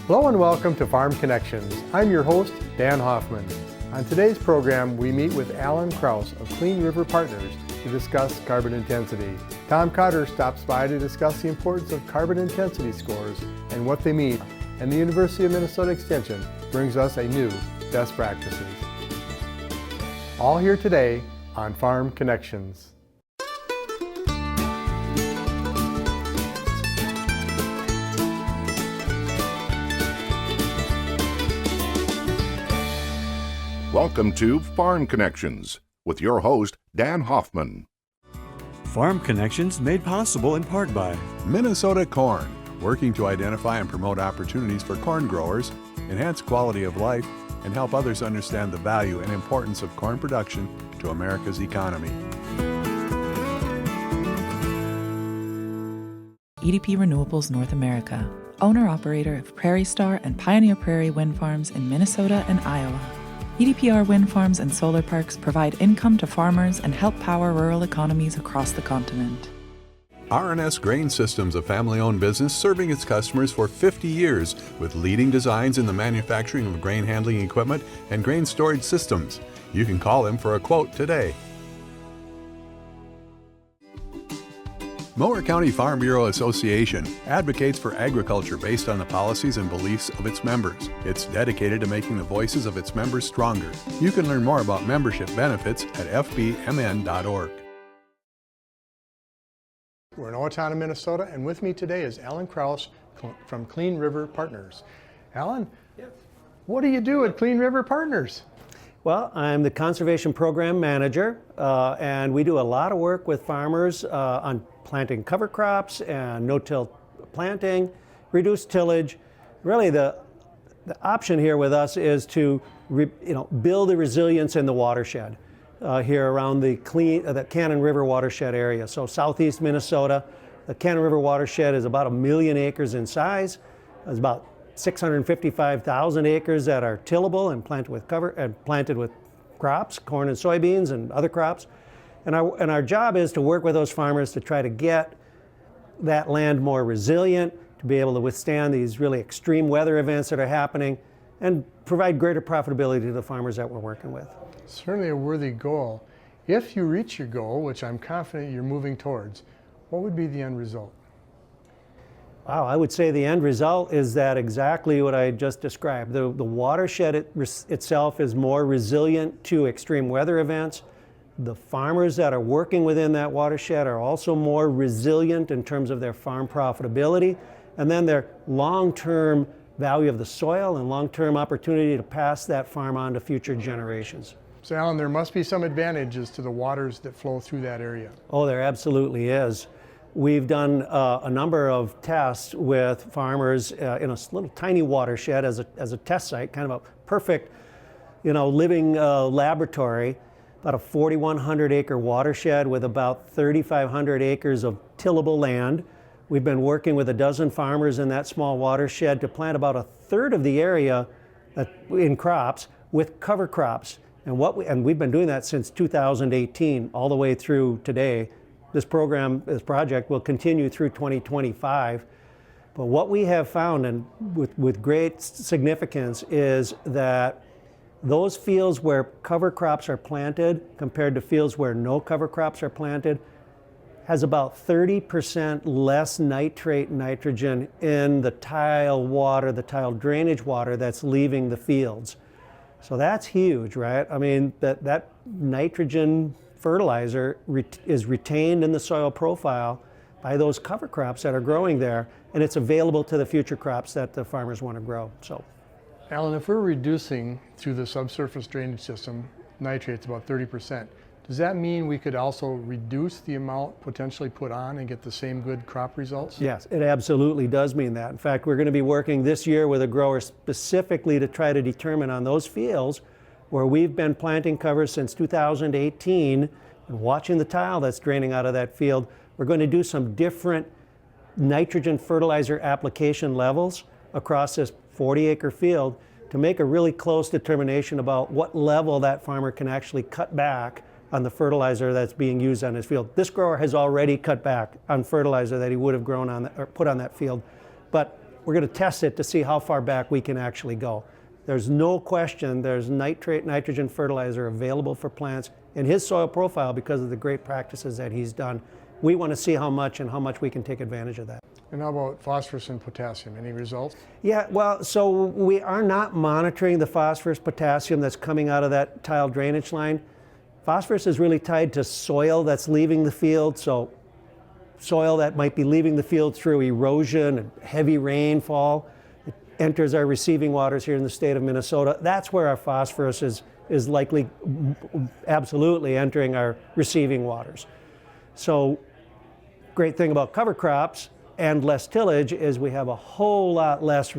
Hello and welcome to Farm Connections. I'm your host, Dan Hoffman. On today's program, we meet with Alan Krause of Clean River Partners to discuss carbon intensity. Tom Cotter stops by to discuss the importance of carbon intensity scores and what they mean, and the University of Minnesota Extension brings us a new best practices. All here today on Farm Connections. Welcome to Farm Connections with your host, Dan Hoffman. Farm Connections made possible in part by Minnesota Corn, working to identify and promote opportunities for corn growers, enhance quality of life, and help others understand the value and importance of corn production to America's economy. EDP Renewables North America, owner-operator of Prairie Star and Pioneer Prairie wind farms in Minnesota and Iowa. EDPR wind farms and solar parks provide income to farmers and help power rural economies across the continent. R&S Grain Systems, a family-owned business serving its customers for 50 years with leading designs in the manufacturing of grain handling equipment and grain storage systems. You can call them for a quote today. Mower County Farm Bureau Association advocates for agriculture based on the policies and beliefs of its members. It's dedicated to making the voices of its members stronger. You can learn more about membership benefits at fbmn.org. We're in Owatonna, Minnesota, and with me today is Alan Krause from Clean River Partners. Alan, what do you do at Clean River Partners? Well, I'm the Conservation Program Manager, and we do a lot of work with farmers on planting cover crops and no-till planting, reduced tillage. Really, the option here with us is to build a resilience in the watershed here around the Cannon River watershed area. So southeast Minnesota, the Cannon River watershed is about 1 million acres in size. There's about 655,000 acres that are tillable and planted with crops, corn and soybeans and other crops. And our job is to work with those farmers to try to get that land more resilient, to be able to withstand these really extreme weather events that are happening, and provide greater profitability to the farmers that we're working with. Certainly a worthy goal. If you reach your goal, which I'm confident you're moving towards, what would be the end result? Wow, I would say the end result is that exactly what I just described. The watershed itself is more resilient to extreme weather events. The farmers that are working within that watershed are also more resilient in terms of their farm profitability, and then their long-term value of the soil and long-term opportunity to pass that farm on to future generations. So Alan, there must be some advantages to the waters that flow through that area. Oh, there absolutely is. We've done a number of tests with farmers in a little tiny watershed as a test site, kind of a perfect, living laboratory. About a 4,100 acre watershed with about 3,500 acres of tillable land. We've been working with a dozen farmers in that small watershed to plant about a third of the area in crops with cover crops. And we've been doing that since 2018 all the way through today. This project will continue through 2025. But what we have found, and with great significance, is that those fields where cover crops are planted compared to fields where no cover crops are planted has about 30% less nitrate nitrogen in the tile water, the tile drainage water that's leaving the fields. So that's huge, right? I mean, that nitrogen fertilizer is retained in the soil profile by those cover crops that are growing there, and it's available to the future crops that the farmers want to grow. So, Alan, if we're reducing through the subsurface drainage system nitrates about 30%, does that mean we could also reduce the amount potentially put on and get the same good crop results? Yes, it absolutely does mean that. In fact, we're going to be working this year with a grower specifically to try to determine on those fields where we've been planting cover since 2018 and watching the tile that's draining out of that field. We're going to do some different nitrogen fertilizer application levels across this 40-acre field to make a really close determination about what level that farmer can actually cut back on the fertilizer that's being used on his field. This grower has already cut back on fertilizer that he would have grown on or put on that field, but we're going to test it to see how far back we can actually go. There's no question there's nitrate, nitrogen fertilizer available for plants in his soil profile because of the great practices that he's done. We want to see how much and how much we can take advantage of that. And how about phosphorus and potassium? Any results? Yeah, well, so we are not monitoring the phosphorus, potassium that's coming out of that tile drainage line. Phosphorus is really tied to soil that's leaving the field, so soil that might be leaving the field through erosion and heavy rainfall. It enters our receiving waters here in the state of Minnesota. That's where our phosphorus is likely absolutely entering our receiving waters. So great thing about cover crops and less tillage is we have a whole lot less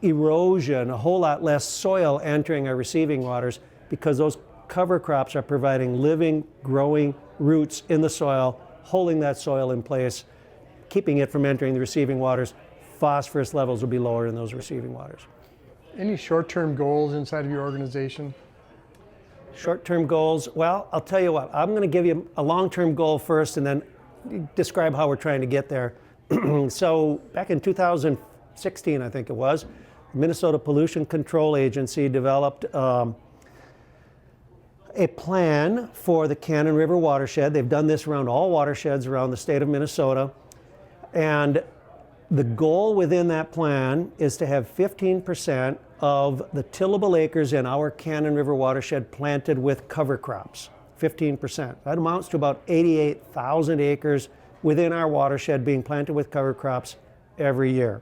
erosion, a whole lot less soil entering our receiving waters because those cover crops are providing living, growing roots in the soil, holding that soil in place, keeping it from entering the receiving waters. Phosphorus levels will be lower in those receiving waters. Any short-term goals inside of your organization? Short-term goals, well, I'll tell you what, I'm going to give you a long-term goal first and then describe how we're trying to get there. So back in 2016, I think it was, the Minnesota Pollution Control Agency developed a plan for the Cannon River watershed. They've done this around all watersheds around the state of Minnesota. And the goal within that plan is to have 15% of the tillable acres in our Cannon River watershed planted with cover crops. 15%. That amounts to about 88,000 acres within our watershed being planted with cover crops every year.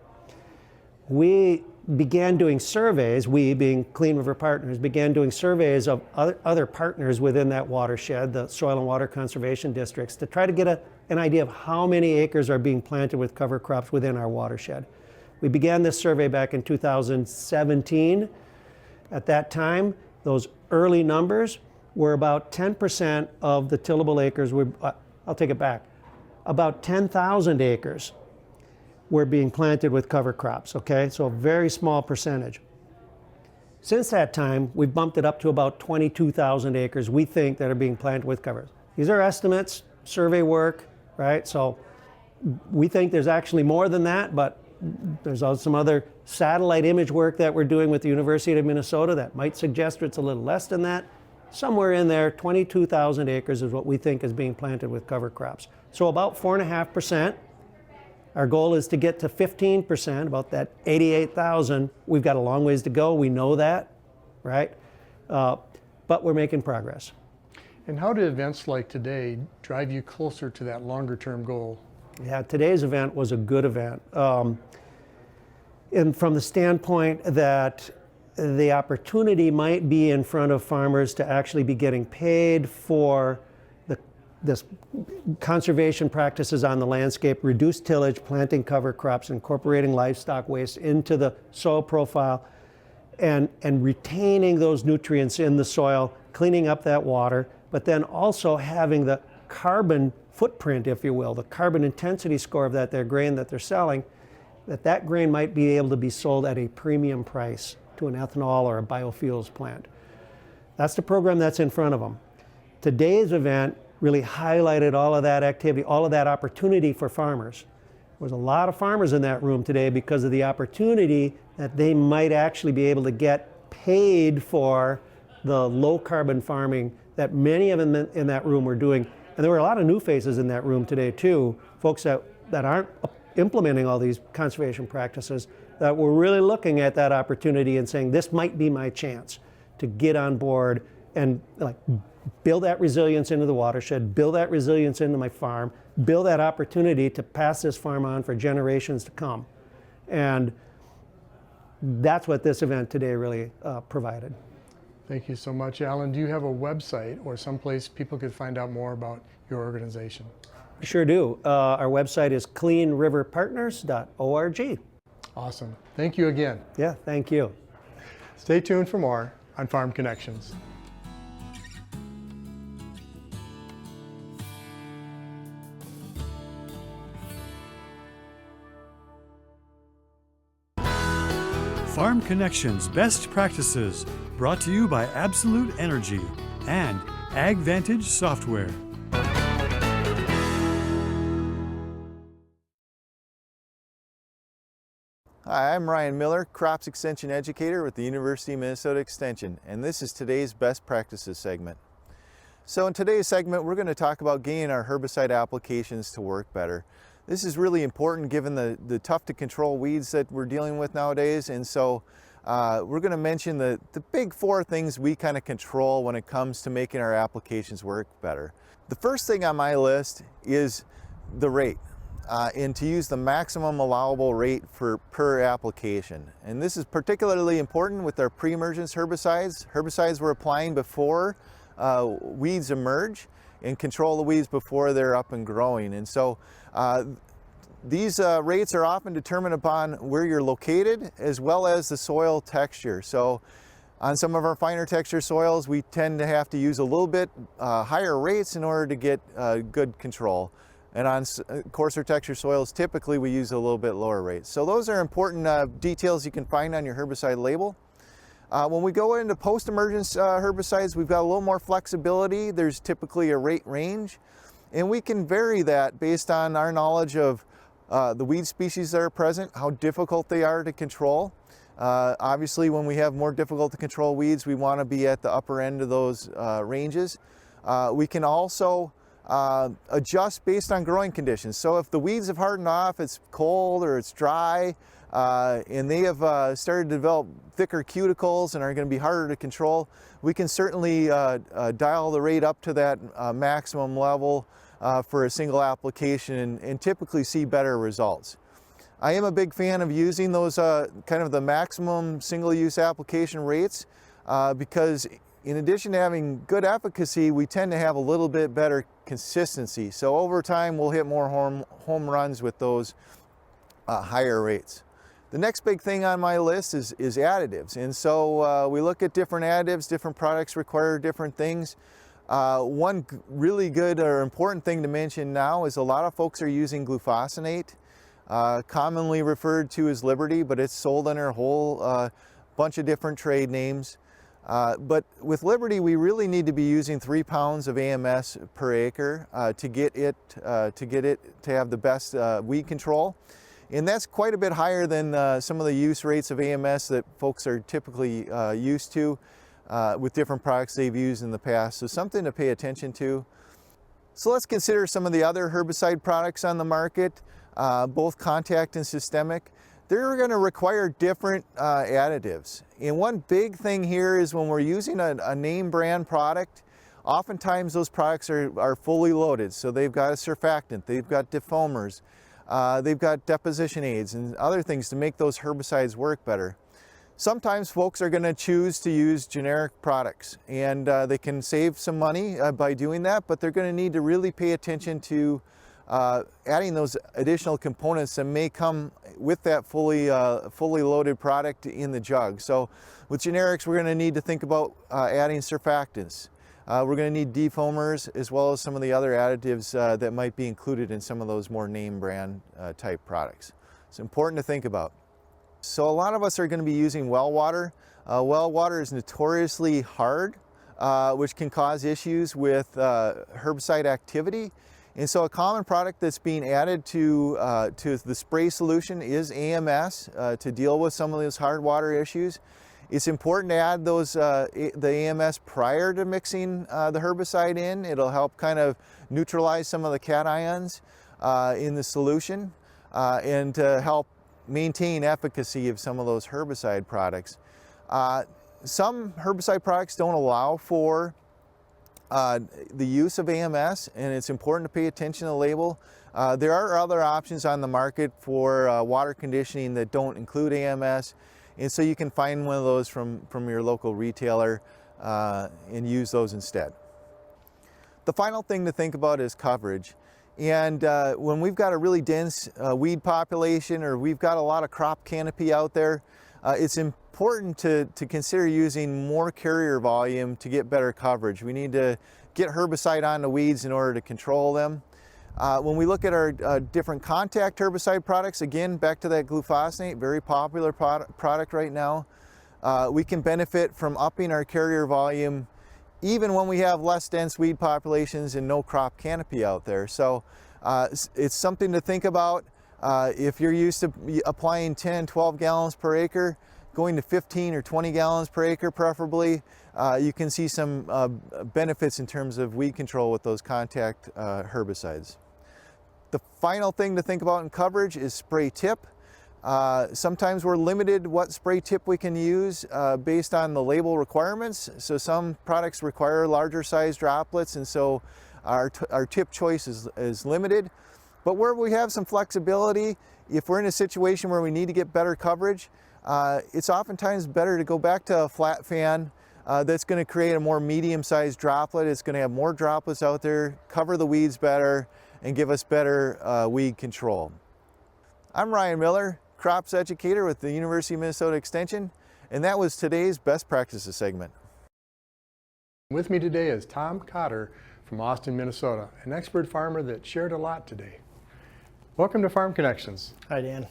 We began doing surveys, we being Clean River Partners, began doing surveys of other partners within that watershed, the soil and water conservation districts, to try to get an idea of how many acres are being planted with cover crops within our watershed. We began this survey back in 2017. At that time, those early numbers were about 10% of the tillable acres were, I'll take it back, about 10,000 acres were being planted with cover crops, okay? So a very small percentage. Since that time, we've bumped it up to about 22,000 acres we think that are being planted with covers. These are estimates, survey work, right? So we think there's actually more than that, but there's also some other satellite image work that we're doing with the University of Minnesota that might suggest it's a little less than that. Somewhere in there, 22,000 acres is what we think is being planted with cover crops. So about 4.5%. Our goal is to get to 15%, about that 88,000. We've got a long ways to go, we know that, right? But we're making progress. And how do events like today drive you closer to that longer-term goal? Yeah, today's event was a good event. And from the standpoint that the opportunity might be in front of farmers to actually be getting paid for this conservation practices on the landscape, reduced tillage, planting cover crops, incorporating livestock waste into the soil profile, and retaining those nutrients in the soil, cleaning up that water, but then also having the carbon footprint, if you will, the carbon intensity score of that their grain that they're selling, that grain might be able to be sold at a premium price to an ethanol or a biofuels plant. That's the program that's in front of them. Today's event really highlighted all of that activity, all of that opportunity for farmers. There was a lot of farmers in that room today because of the opportunity that they might actually be able to get paid for the low carbon farming that many of them in that room were doing. And there were a lot of new faces in that room today too, folks that aren't implementing all these conservation practices, that were really looking at that opportunity and saying, this might be my chance to get on board and like build that resilience into the watershed, build that resilience into my farm, build that opportunity to pass this farm on for generations to come. And that's what this event today really provided. Thank you so much, Alan. Do you have a website or someplace people could find out more about your organization? We sure do. Our website is cleanriverpartners.org. Awesome. Thank you again. Yeah, thank you. Stay tuned for more on Farm Connections. Farm Connections Best Practices, brought to you by Absolute Energy and AgVantage Software. Hi, I'm Ryan Miller, Crops Extension Educator with the University of Minnesota Extension, and this is today's Best Practices segment. So in today's segment, we're going to talk about getting our herbicide applications to work better. This is really important given the tough to control weeds that we're dealing with nowadays, and so we're going to mention the big four things we kind of control when it comes to making our applications work better. The first thing on my list is the rate. And to use the maximum allowable rate per application. And this is particularly important with our pre-emergence herbicides. Herbicides we're applying before weeds emerge and control the weeds before they're up and growing. And so these rates are often determined upon where you're located as well as the soil texture. So on some of our finer texture soils, we tend to have to use a little bit higher rates in order to get good control. And on coarser texture soils, typically we use a little bit lower rates. So those are important details you can find on your herbicide label. When we go into post-emergence herbicides, we've got a little more flexibility. There's typically a rate range, and we can vary that based on our knowledge of the weed species that are present, how difficult they are to control. Obviously, when we have more difficult to control weeds, we want to be at the upper end of those ranges. We can also adjust based on growing conditions. So if the weeds have hardened off, it's cold or it's dry, and they have started to develop thicker cuticles and are going to be harder to control, we can certainly dial the rate up to that maximum level for a single application and typically see better results. I am a big fan of using those kind of the maximum single-use application rates because in addition to having good efficacy, we tend to have a little bit better consistency. So over time, we'll hit more home runs with those higher rates. The next big thing on my list is additives. And so we look at different additives, different products require different things. One really good or important thing to mention now is a lot of folks are using glufosinate, commonly referred to as Liberty, but it's sold under a whole bunch of different trade names. But with Liberty, we really need to be using 3 pounds of AMS per acre to get it to have the best weed control. And that's quite a bit higher than some of the use rates of AMS that folks are typically used to with different products they've used in the past. So something to pay attention to. So let's consider some of the other herbicide products on the market, both contact and systemic. They're going to require different additives. And one big thing here is when we're using a name brand product, oftentimes those products are fully loaded. So they've got a surfactant, they've got defoamers, they've got deposition aids and other things to make those herbicides work better. Sometimes folks are going to choose to use generic products, and they can save some money by doing that, but they're going to need to really pay attention to adding those additional components that may come with that fully loaded product in the jug. So with generics, we're going to need to think about adding surfactants. We're going to need defoamers as well as some of the other additives that might be included in some of those more name brand type products. It's important to think about. So a lot of us are going to be using well water. Well water is notoriously hard, which can cause issues with herbicide activity. And so a common product that's being added to the spray solution is AMS to deal with some of those hard water issues. It's important to add the AMS prior to mixing the herbicide in. It'll help kind of neutralize some of the cations in the solution and to help maintain efficacy of some of those herbicide products. Some herbicide products don't allow for the use of AMS, and it's important to pay attention to the label. There are other options on the market for water conditioning that don't include AMS, and so you can find one of those from your local retailer and use those instead. The final thing to think about is coverage. And when we've got a really dense weed population, or we've got a lot of crop canopy out there, it's important to consider using more carrier volume to get better coverage. We need to get herbicide on the weeds in order to control them. When we look at our different contact herbicide products, again, back to that glufosinate, very popular product right now, we can benefit from upping our carrier volume even when we have less dense weed populations and no crop canopy out there. So it's something to think about. If you're used to applying 10, 12 gallons per acre, going to 15 or 20 gallons per acre preferably, you can see some benefits in terms of weed control with those contact herbicides. The final thing to think about in coverage is spray tip. Sometimes we're limited what spray tip we can use based on the label requirements. So some products require larger size droplets, and so our tip choice is limited. But where we have some flexibility, if we're in a situation where we need to get better coverage, it's oftentimes better to go back to a flat fan that's going to create a more medium-sized droplet. It's going to have more droplets out there, cover the weeds better, and give us better weed control. I'm Ryan Miller, Crops Educator with the University of Minnesota Extension, and that was today's Best Practices segment. With me today is Tom Cotter from Austin, Minnesota, an expert farmer that shared a lot today. Welcome to Farm Connections. Hi, Dan.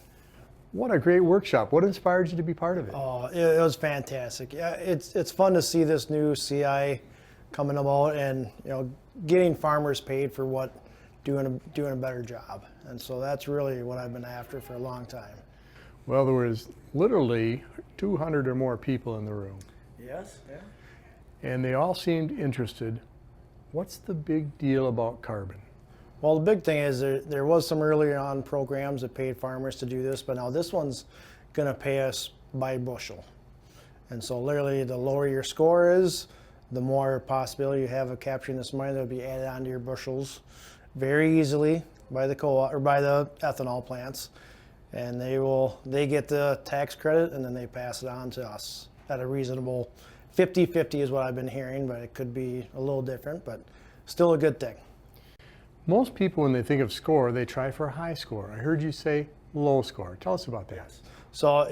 What a great workshop. What inspired you to be part of it? Oh, it was fantastic. Yeah, it's fun to see this new CI coming about, and getting farmers paid for what doing a better job. And so that's really what I've been after for a long time. Well, there was literally 200 or more people in the room. Yes, yeah. And they all seemed interested. What's the big deal about carbon? Well, the big thing is there was some earlier on programs that paid farmers to do this, but now this one's going to pay us by bushel. And so literally the lower your score is, the more possibility you have of capturing this money that will be added onto your bushels very easily by the or by the ethanol plants. And they get the tax credit, and then they pass it on to us at a reasonable 50-50 is what I've been hearing, but it could be a little different, but still a good thing. Most people, when they think of score, they try for a high score. I heard you say low score. Tell us about that. So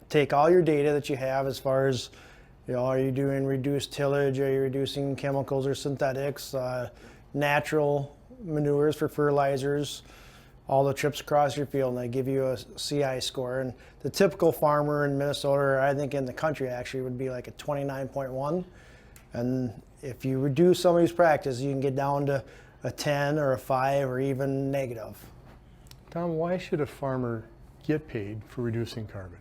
take all your data that you have as far as, are you doing reduced tillage, are you reducing chemicals or synthetics, natural manures for fertilizers, all the trips across your field, and they give you a CI score. And the typical farmer in Minnesota, or I think in the country actually, would be like a 29.1. And if you reduce some of these practices, you can get down to a 10 or a 5 or even negative. Tom, why should a farmer get paid for reducing carbon?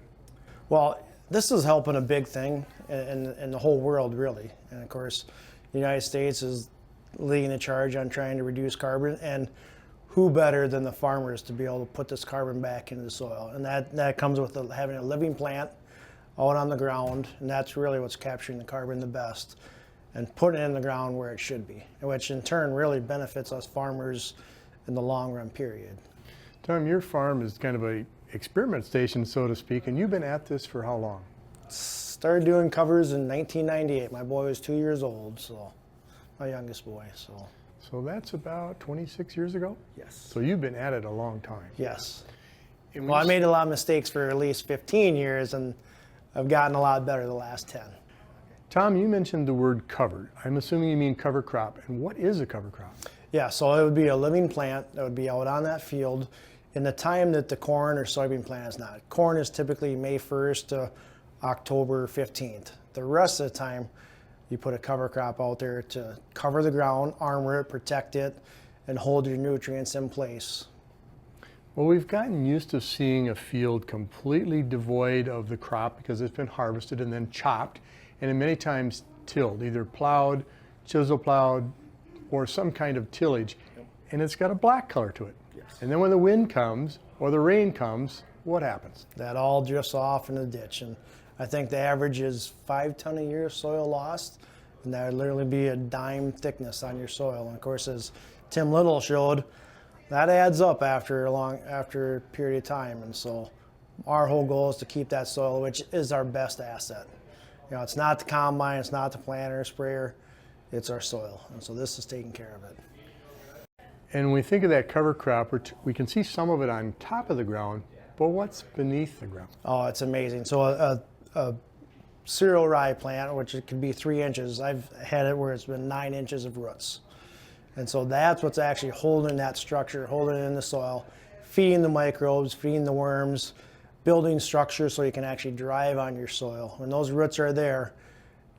Well, this is helping a big thing in the whole world, really. And of course, the United States is leading the charge on trying to reduce carbon, and who better than the farmers to be able to put this carbon back into the soil? And that comes with having a living plant out on the ground, and that's really what's capturing the carbon the best, and putting it in the ground where it should be, which in turn really benefits us farmers in the long run period. Tom, your farm is kind of a experiment station, so to speak, and you've been at this for how long? Started doing covers in 1998. My boy was 2 years old, so my youngest boy. So that's about 26 years ago? Yes. So you've been at it a long time. Yes. And Well, I made a lot of mistakes for at least 15 years, and I've gotten a lot better the last 10. Tom, you mentioned the word cover. I'm assuming you mean cover crop. And what is a cover crop? Yeah, so it would be a living plant that would be out on that field in the time that the corn or soybean plant is not. Corn is typically May 1st to October 15th. The rest of the time, you put a cover crop out there to cover the ground, armor it, protect it, and hold your nutrients in place. Well, we've gotten used to seeing a field completely devoid of the crop because it's been harvested and then chopped, and then many times tilled, either plowed, chisel plowed, or some kind of tillage, and it's got a black color to it. Yes. And then when the wind comes or the rain comes, what happens? That all drifts off in the ditch, and I think the average is 5 ton a year soil lost, and that would literally be a dime thickness on your soil. And of course, as Tim Little showed, that adds up after a period of time. And so our whole goal is to keep that soil, which is our best asset. It's not the combine, it's not the planter or sprayer, it's our soil. And so this is taking care of it. And when we think of that cover crop, we can see some of it on top of the ground, but what's beneath the ground? Oh, it's amazing. So a cereal rye plant, which it could be 3 inches, I've had it where it's been 9 inches of roots. And so that's what's actually holding that structure, holding it in the soil, feeding the microbes, feeding the worms, building structure so you can actually drive on your soil. When those roots are there,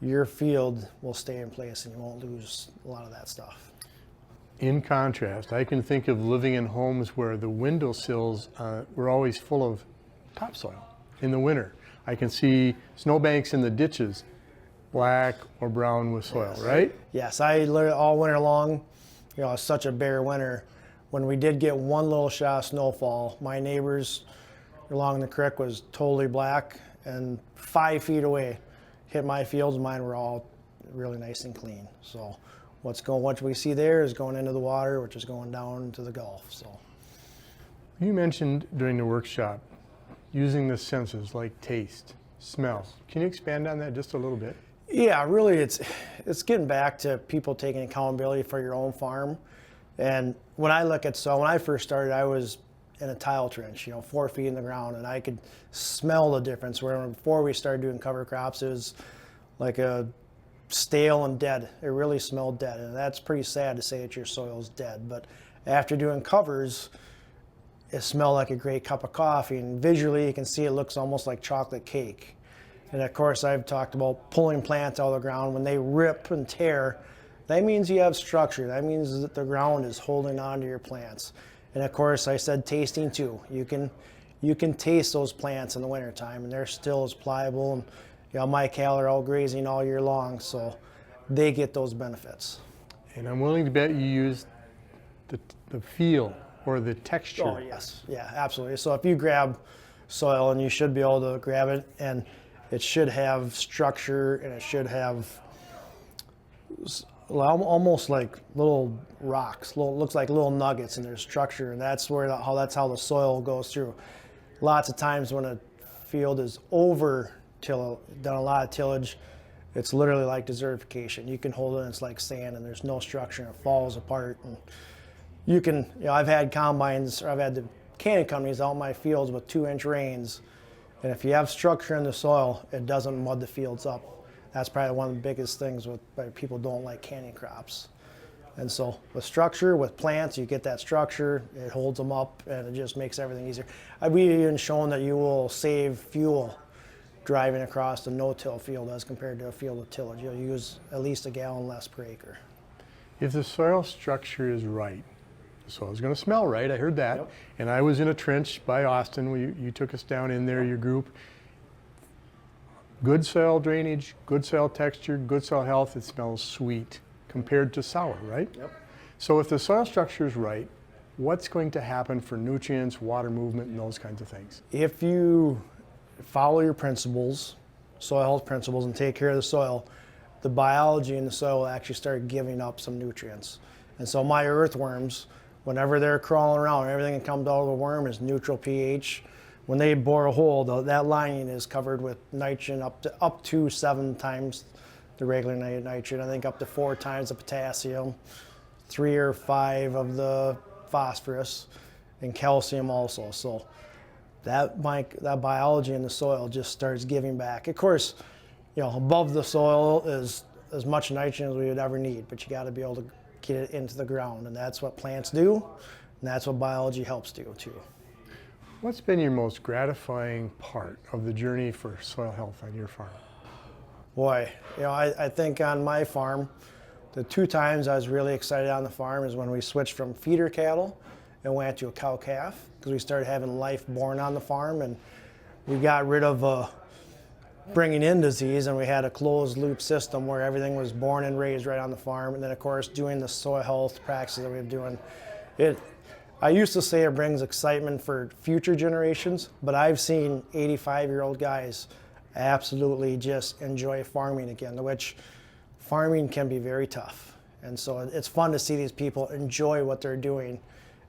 your field will stay in place and you won't lose a lot of that stuff. In contrast, I can think of living in homes where the windowsills were always full of topsoil in the winter. I can see snowbanks in the ditches, black or brown with soil, right? Yes, I literally all winter long, it's such a bare winter. When we did get one little shot of snowfall, my neighbors along the creek was totally black, and 5 feet away hit my fields. Mine were all really nice and clean. So what we see there is going into the water, which is going down to the Gulf. So You mentioned during the workshop using the senses like taste, smell. Can you expand on that just a little bit? yeah, really, it's getting back to people taking accountability for your own farm. And when I look at soil, when I first started, I was in a tile trench, 4 feet in the ground, and I could smell the difference. Where before we started doing cover crops, it was like a stale and dead. It really smelled dead, and that's pretty sad to say that your soil's dead. But after doing covers, it smelled like a great cup of coffee, and visually you can see it looks almost like chocolate cake. And of course, I've talked about pulling plants out of the ground. When they rip and tear, that means you have structure. That means that the ground is holding on to your plants. And of course, I said tasting too. You can taste those plants in the wintertime, and they're still as pliable. And my cattle are out grazing all year long, so they get those benefits. And I'm willing to bet you use the feel or the texture. Oh yes, yeah, absolutely. So if you grab soil, and you should be able to grab it, and it should have structure, and it should have almost like little rocks, looks like little nuggets, and there's structure, and that's how the soil goes through. Lots of times when a field is done a lot of tillage, it's literally like desertification. You can hold it and it's like sand, and there's no structure, and it falls apart. And you can, I've had combines, or I've had the canning companies out in my fields with 2-inch rains, and if you have structure in the soil, it doesn't mud the fields up. That's probably one of the biggest things why people don't like canning crops. And so with structure, with plants, you get that structure, it holds them up, and it just makes everything easier. We've even shown that you will save fuel driving across a no-till field as compared to a field with tillage. You'll use at least a gallon less per acre. If the soil structure is right, the soil's going to smell right, I heard that. Yep. And I was in a trench by Austin. You took us down in there, your group. Good soil drainage, good soil texture, good soil health, it smells sweet compared to sour, right? Yep. So if the soil structure is right, what's going to happen for nutrients, water movement, and those kinds of things? If you follow your principles, soil health principles, and take care of the soil, the biology in the soil will actually start giving up some nutrients. And so my earthworms, whenever they're crawling around, everything that comes out of the worm is neutral pH. When they bore a hole, that lining is covered with nitrogen up to 7 times the regular nitrogen. I think up to 4 times the potassium, 3 or 5 of the phosphorus, and calcium also. So that biology in the soil just starts giving back. Of course, above the soil is as much nitrogen as we would ever need, but you got to be able to get it into the ground, and that's what plants do, and that's what biology helps do too. What's been your most gratifying part of the journey for soil health on your farm? Boy, I think on my farm, the 2 times I was really excited on the farm is when we switched from feeder cattle and went to a cow-calf, because we started having life born on the farm, and we got rid of bringing in disease, and we had a closed loop system where everything was born and raised right on the farm. And then of course doing the soil health practices that we're doing, I used to say it brings excitement for future generations, but I've seen 85-year-old guys absolutely just enjoy farming again, which farming can be very tough. And so it's fun to see these people enjoy what they're doing.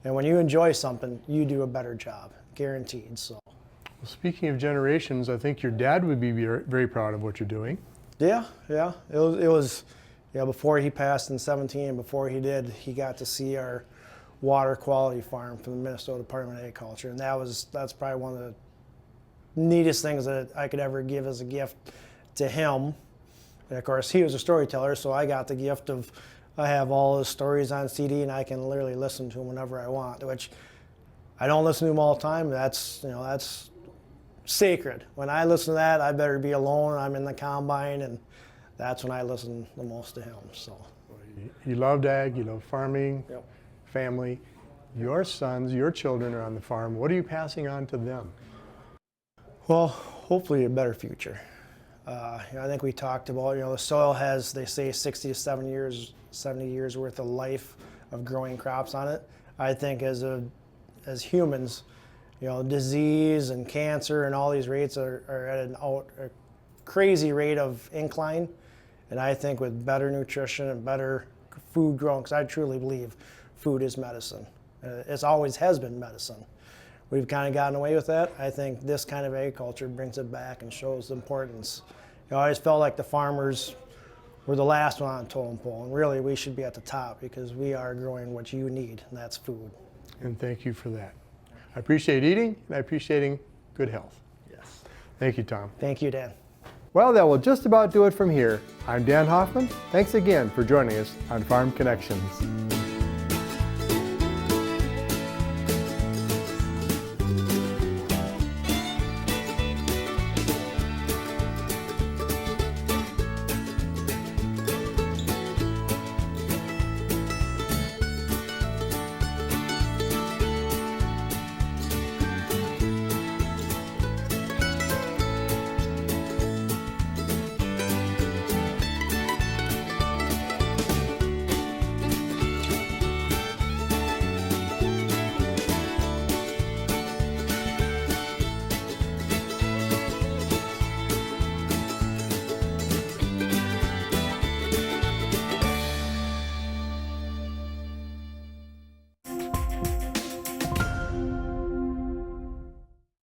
And when you enjoy something, you do a better job, guaranteed. So. Well, speaking of generations, I think your dad would be very proud of what you're doing. Yeah. It was before he passed in 2017, before he did, he got to see our water quality farm from the Minnesota Department of Agriculture, and that's probably one of the neatest things that I could ever give as a gift to him. And of course, he was a storyteller, so I got the gift of, I have all his stories on CD, and I can literally listen to them whenever I want, which I don't listen to them all the time. That's sacred. When I listen to that, I better be alone. I'm in the combine, and that's when I listen the most to him. So You loved ag, you love farming, Yep. family. Your sons, your children are on the farm. What are you passing on to them? Well, hopefully a better future. I think we talked about, the soil has, they say, 60 to 70 years worth of life of growing crops on it. I think as humans, disease and cancer and all these rates are at a crazy rate of incline. And I think with better nutrition and better food grown, because I truly believe food is medicine. It always has been medicine. We've kind of gotten away with that. I think this kind of agriculture brings it back and shows the importance. I always felt like the farmers were the last one on the totem pole, and really we should be at the top because we are growing what you need, and that's food. And thank you for that. I appreciate eating, and I appreciate good health. Yes. Thank you, Tom. Thank you, Dan. Well, that will just about do it from here. I'm Dan Hoffman. Thanks again for joining us on Farm Connections.